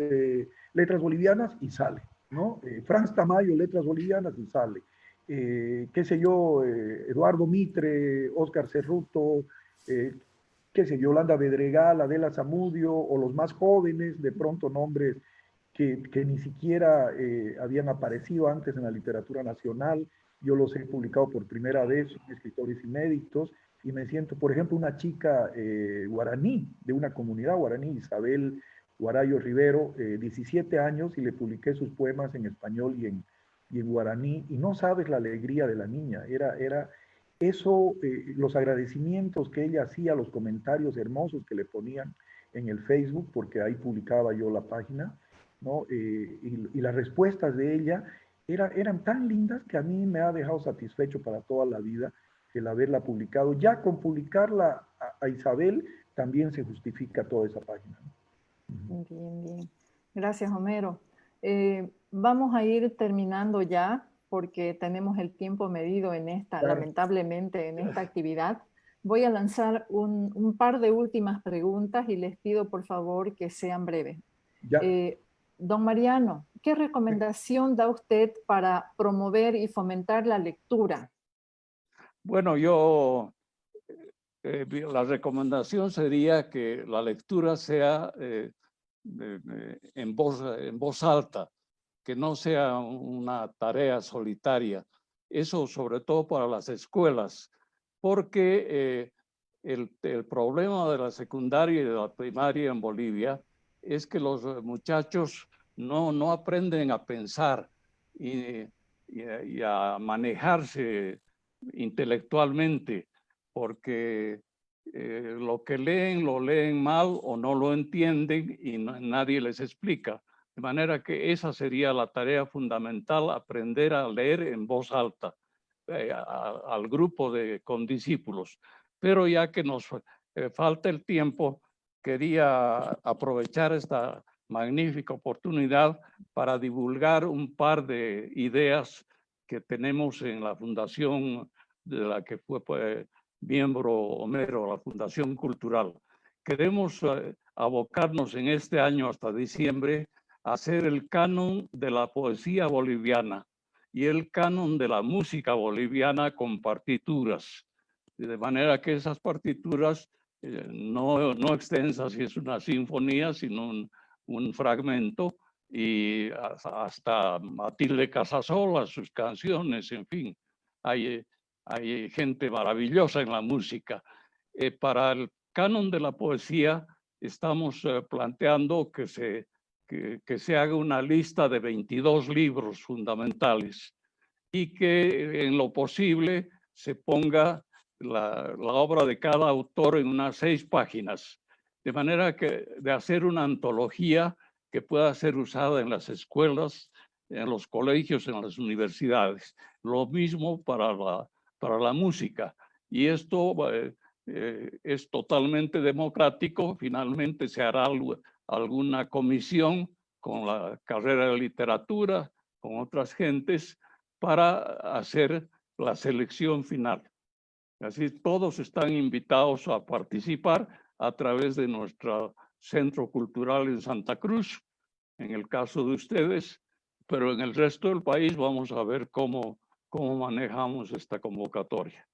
Letras Bolivianas y sale, ¿no? Franz Tamayo, Letras Bolivianas y sale. Qué sé yo, Eduardo Mitre, Óscar Cerruto, qué sé yo, Yolanda Bedregal, Adela Zamudio, o los más jóvenes, de pronto nombres que ni siquiera habían aparecido antes en la literatura nacional. Yo los he publicado por primera vez, son escritores inéditos, y me siento, por ejemplo, una chica guaraní, de una comunidad guaraní, Isabel Guarayo Rivero, 17 años, y le publiqué sus poemas en español y en guaraní, y no sabes la alegría de la niña, era eso, los agradecimientos que ella hacía, los comentarios hermosos que le ponían en el Facebook, porque ahí publicaba yo la página, ¿no? Y las respuestas de ella eran tan lindas que a mí me ha dejado satisfecho para toda la vida el haberla publicado. Ya con publicarla a Isabel también se justifica toda esa página, ¿no? Bien, bien. Gracias, Homero. Vamos a ir terminando ya. porque tenemos el tiempo medido en esta, Claro. lamentablemente, en esta actividad. Voy a lanzar un par de últimas preguntas y les pido por favor que sean breves. Ya. Don Mariano, ¿qué recomendación da usted para promover y fomentar la lectura? Bueno, la recomendación sería que la lectura sea en voz alta, que no sea una tarea solitaria. Eso sobre todo para las escuelas, porque el problema de la secundaria y de la primaria en Bolivia es que los muchachos no aprenden a pensar y a manejarse intelectualmente, porque lo que leen lo leen mal o no lo entienden y nadie les explica. De manera que esa sería la tarea fundamental, aprender a leer en voz alta al grupo de condiscípulos. Pero ya que nos falta el tiempo, quería aprovechar esta magnífica oportunidad para divulgar un par de ideas que tenemos en la fundación de la que fue miembro Homero, la Fundación Cultural. Queremos abocarnos en este año hasta diciembre a hacer el canon de la poesía boliviana y el canon de la música boliviana con partituras, de manera que esas partituras no extensas, si es una sinfonía, sino un fragmento, y hasta Matilde Casasola, sus canciones, en fin, hay gente maravillosa en la música. Para el canon de la poesía estamos planteando que se haga una lista de 22 libros fundamentales y que en lo posible se ponga la obra de cada autor en unas 6 páginas, de manera que de hacer una antología que pueda ser usada en las escuelas, en los colegios, en las universidades. Lo mismo para la música. Y esto es totalmente democrático. Finalmente se hará alguna comisión con la carrera de literatura, con otras gentes, para hacer la selección final. Así todos están invitados a participar a través de nuestro Centro Cultural en Santa Cruz, en el caso de ustedes, pero en el resto del país vamos a ver cómo manejamos esta convocatoria.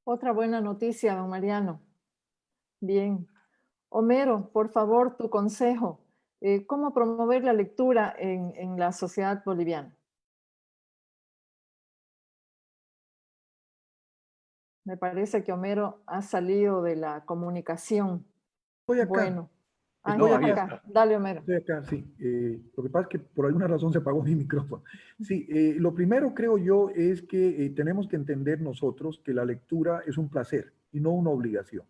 Otra buena noticia, don Mariano. Bien. Homero, por favor, tu consejo. ¿Cómo promover la lectura en la sociedad boliviana? Me parece que Homero ha salido de la comunicación. Estoy acá. Bueno. Estoy No, acá. acá. Dale, Homero. Estoy acá, sí. Lo que pasa es que por alguna razón se apagó mi micrófono. Sí, lo primero creo yo es que tenemos que entender nosotros que la lectura es un placer y no una obligación.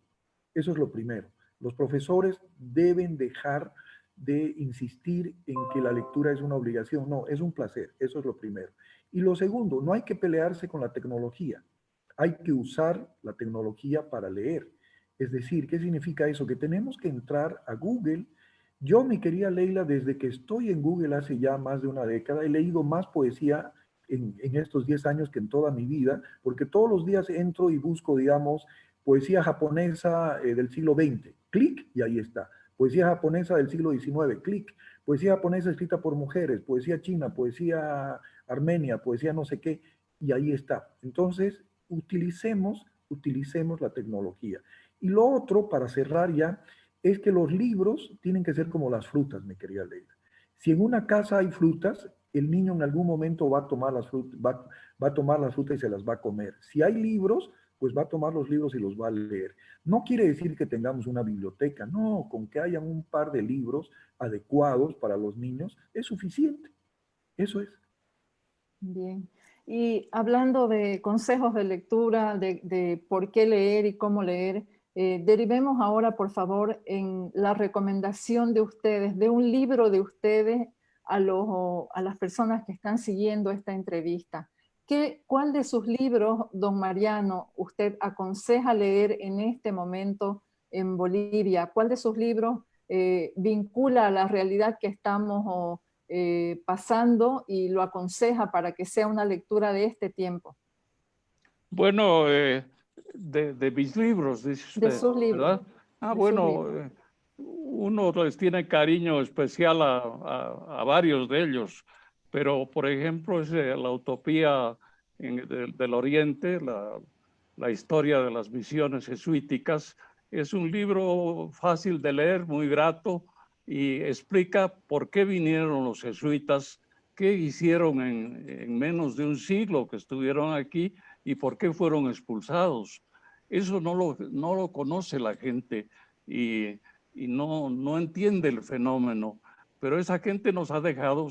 Eso es lo primero. Los profesores deben dejar de insistir en que la lectura es una obligación. No, es un placer. Eso es lo primero. Y lo segundo, no hay que pelearse con la tecnología. Hay que usar la tecnología para leer. Es decir, ¿qué significa eso? Que tenemos que entrar a Google. Yo, mi querida Leila, desde que estoy en Google hace ya más de una década, he leído más poesía en estos 10 años que en toda mi vida, porque todos los días entro y busco, digamos, poesía japonesa del siglo XX, clic, y ahí está. Poesía japonesa del siglo XIX, clic. Poesía japonesa escrita por mujeres, poesía china, poesía armenia, poesía no sé qué, y ahí está. Entonces, utilicemos la tecnología. Y lo otro, para cerrar ya, es que los libros tienen que ser como las frutas, mi querida Leila. Si en una casa hay frutas, el niño en algún momento va a tomar las frutas, va a tomar las frutas y se las va a comer. Si hay libros, pues va a tomar los libros y los va a leer. No quiere decir que tengamos una biblioteca, no, con que hayan un par de libros adecuados para los niños es suficiente. Eso es. Bien. Y hablando de consejos de lectura, de por qué leer y cómo leer, derivemos ahora, por favor, en la recomendación de ustedes, de un libro de ustedes a las personas que están siguiendo esta entrevista. ¿Cuál de sus libros, don Mariano, usted aconseja leer en este momento en Bolivia? ¿Cuál de sus libros vincula a la realidad que estamos pasando y lo aconseja para que sea una lectura de este tiempo? Bueno, de mis libros, dice usted, De sus libros. ¿verdad? De sus bueno, libros. uno les tiene cariño especial a varios de ellos, pero por ejemplo es la utopía del Oriente, la historia de las misiones jesuíticas. Es un libro fácil de leer, muy grato, y explica por qué vinieron los jesuitas, qué hicieron en menos de un siglo que estuvieron aquí y por qué fueron expulsados. Eso no lo conoce la gente y no entiende el fenómeno, pero esa gente nos ha dejado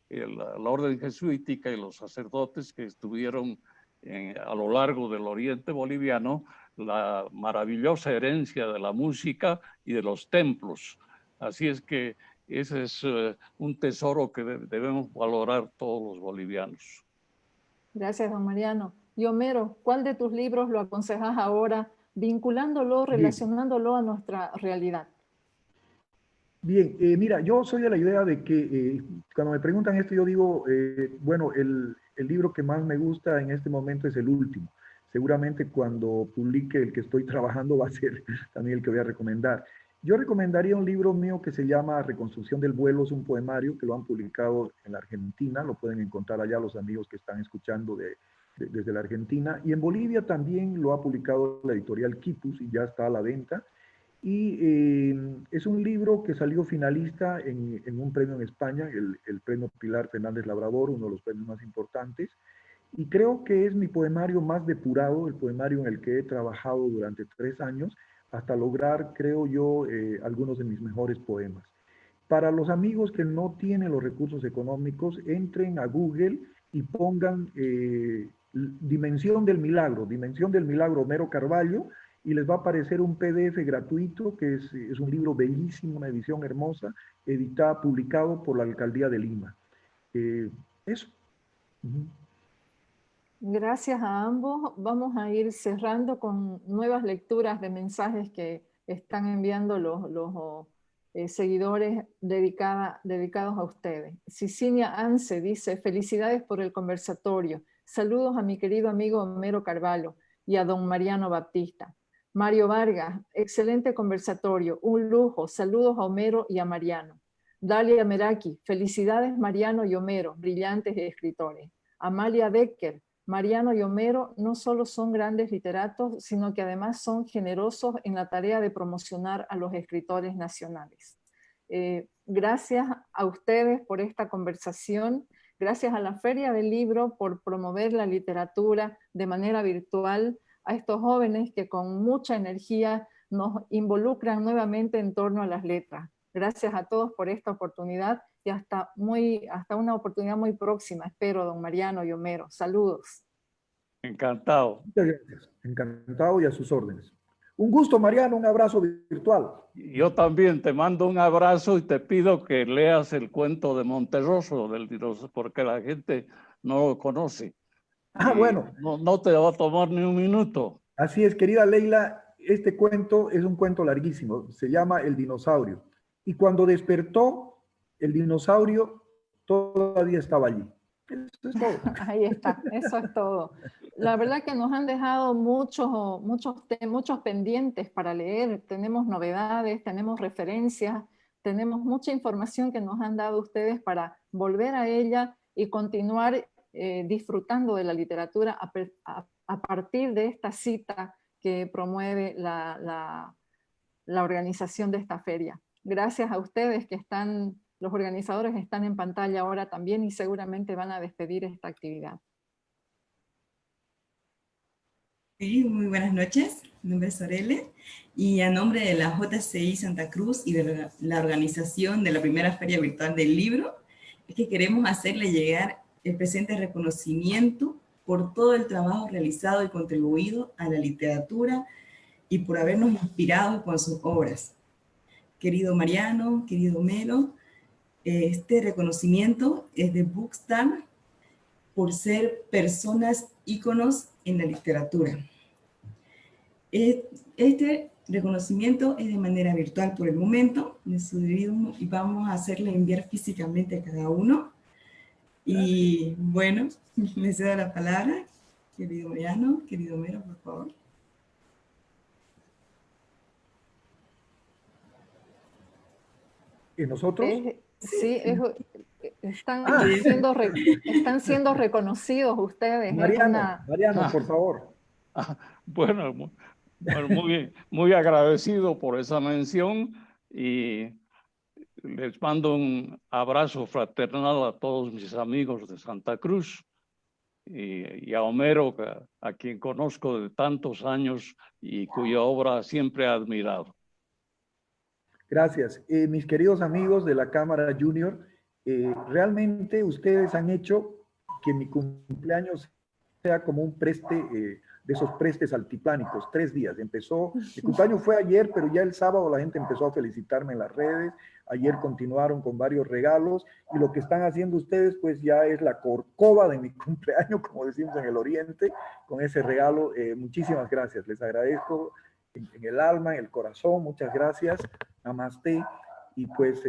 la orden jesuítica y los sacerdotes que estuvieron a lo largo del oriente boliviano, la maravillosa herencia de la música y de los templos. Así es que ese es un tesoro que debemos valorar todos los bolivianos. Gracias, don Mariano. Y Homero, ¿cuál de tus libros lo aconsejas ahora, vinculándolo, relacionándolo a nuestra realidad? Bien, mira, yo soy de la idea de que cuando me preguntan esto, yo digo, bueno, el libro que más me gusta en este momento es el último. Seguramente cuando publique el que estoy trabajando va a ser también el que voy a recomendar. Yo recomendaría un libro mío que se llama Reconstrucción del vuelo, es un poemario que lo han publicado en la Argentina, lo pueden encontrar allá los amigos que están escuchando desde la Argentina. Y en Bolivia también lo ha publicado la editorial Quipus y ya está a la venta. Y es un libro que salió finalista en un premio en España, el premio Pilar Fernández Labrador, uno de los premios más importantes. Y creo que es mi poemario más depurado, el poemario en el que he trabajado durante 3 años, hasta lograr, creo yo, algunos de mis mejores poemas. Para los amigos que no tienen los recursos económicos, entren a Google y pongan Dimensión del Milagro Homero Carvalho, y les va a aparecer un PDF gratuito, que es un libro bellísimo, una edición hermosa, publicado por la Alcaldía de Lima. Eso. Gracias a ambos. Vamos a ir cerrando con nuevas lecturas de mensajes que están enviando los seguidores dedicados a ustedes. Cicinia Anse dice: felicidades por el conversatorio. Saludos a mi querido amigo Homero Carvalho y a don Mariano Baptista. Mario Vargas, excelente conversatorio, un lujo. Saludos a Homero y a Mariano. Dalia Meraki, felicidades Mariano y Homero, brillantes escritores. Amalia Becker, Mariano y Homero no solo son grandes literatos, sino que además son generosos en la tarea de promocionar a los escritores nacionales. Gracias a ustedes por esta conversación, gracias a la Feria del Libro por promover la literatura de manera virtual, a estos jóvenes que con mucha energía nos involucran nuevamente en torno a las letras. Gracias a todos por esta oportunidad y hasta una oportunidad muy próxima, espero, don Mariano y Homero. Saludos. Encantado. Muchas gracias. Encantado y a sus órdenes. Un gusto, Mariano, un abrazo virtual. Yo también te mando un abrazo y te pido que leas el cuento de Monterroso del dinosaurio, porque la gente no lo conoce. Bueno. No te va a tomar ni un minuto. Así es, querida Leila, este cuento es un cuento larguísimo, se llama El dinosaurio. Y cuando despertó, el dinosaurio todavía estaba allí. Eso es todo. Ahí está, eso es todo. La verdad que nos han dejado muchos pendientes para leer. Tenemos novedades, tenemos referencias, tenemos mucha información que nos han dado ustedes para volver a ella y continuar disfrutando de la literatura a partir de esta cita que promueve la organización de esta feria. Gracias a ustedes que los organizadores están en pantalla ahora también y seguramente van a despedir esta actividad. Sí, muy buenas noches, mi nombre es Sorelle y a nombre de la JCI Santa Cruz y de la organización de la primera Feria Virtual del Libro, es que queremos hacerle llegar el presente reconocimiento por todo el trabajo realizado y contribuido a la literatura y por habernos inspirado con sus obras. Querido Mariano, querido Homero, este reconocimiento es de Bookstar por ser personas íconos en la literatura. Este reconocimiento es de manera virtual por el momento, y vamos a hacerle enviar físicamente a cada uno. Y bueno, les cedo la palabra, querido Mariano, querido Homero, por favor. ¿Y nosotros? Sí, están siendo reconocidos ustedes. Mariano, por favor. Bueno, muy agradecido por esa mención y les mando un abrazo fraternal a todos mis amigos de Santa Cruz y a Homero, a quien conozco de tantos años y cuya obra siempre he admirado. Gracias. Mis queridos amigos de la Cámara Junior, realmente ustedes han hecho que mi cumpleaños sea como un preste, de esos prestes altiplánicos, 3 días. Mi cumpleaños fue ayer, pero ya el sábado la gente empezó a felicitarme en las redes. Ayer continuaron con varios regalos y lo que están haciendo ustedes pues ya es la corcova de mi cumpleaños, como decimos en el Oriente, con ese regalo. Muchísimas gracias, les agradezco en el alma, en el corazón, muchas gracias. Namaste. Y pues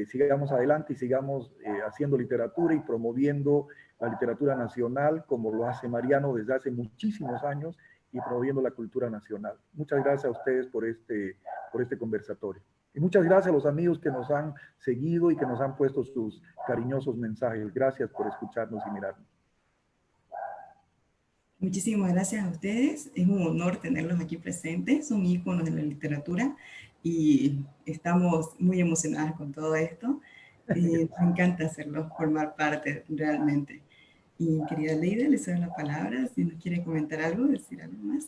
sigamos adelante y sigamos haciendo literatura y promoviendo la literatura nacional como lo hace Mariano desde hace muchísimos años y promoviendo la cultura nacional. Muchas gracias a ustedes por este conversatorio. Y muchas gracias a los amigos que nos han seguido y que nos han puesto sus cariñosos mensajes. Gracias por escucharnos y mirarnos. Muchísimas gracias a ustedes. Es un honor tenerlos aquí presentes. Son íconos de la literatura y estamos muy emocionadas con todo esto. Me encanta hacerlos formar parte realmente. Y querida Leida, les doy la palabra. Si nos quiere comentar algo, decir algo más.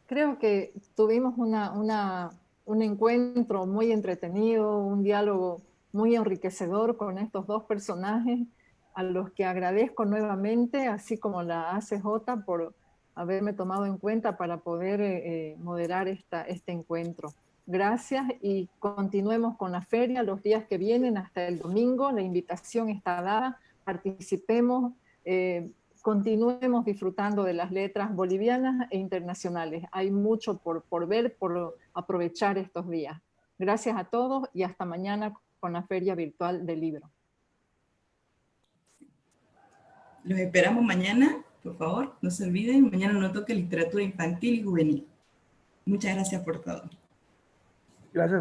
Creo que tuvimos un encuentro muy entretenido, un diálogo muy enriquecedor con estos dos personajes, a los que agradezco nuevamente, así como la ACJ, por haberme tomado en cuenta para poder moderar este encuentro. Gracias y continuemos con la feria los días que vienen hasta el domingo. La invitación está dada, participemos, continuemos disfrutando de las letras bolivianas e internacionales. Hay mucho por ver, por aprovechar estos días. Gracias a todos y hasta mañana con la Feria Virtual del Libro. Los esperamos mañana, por favor, no se olviden. Mañana nos toca literatura infantil y juvenil. Muchas gracias por todo. Gracias.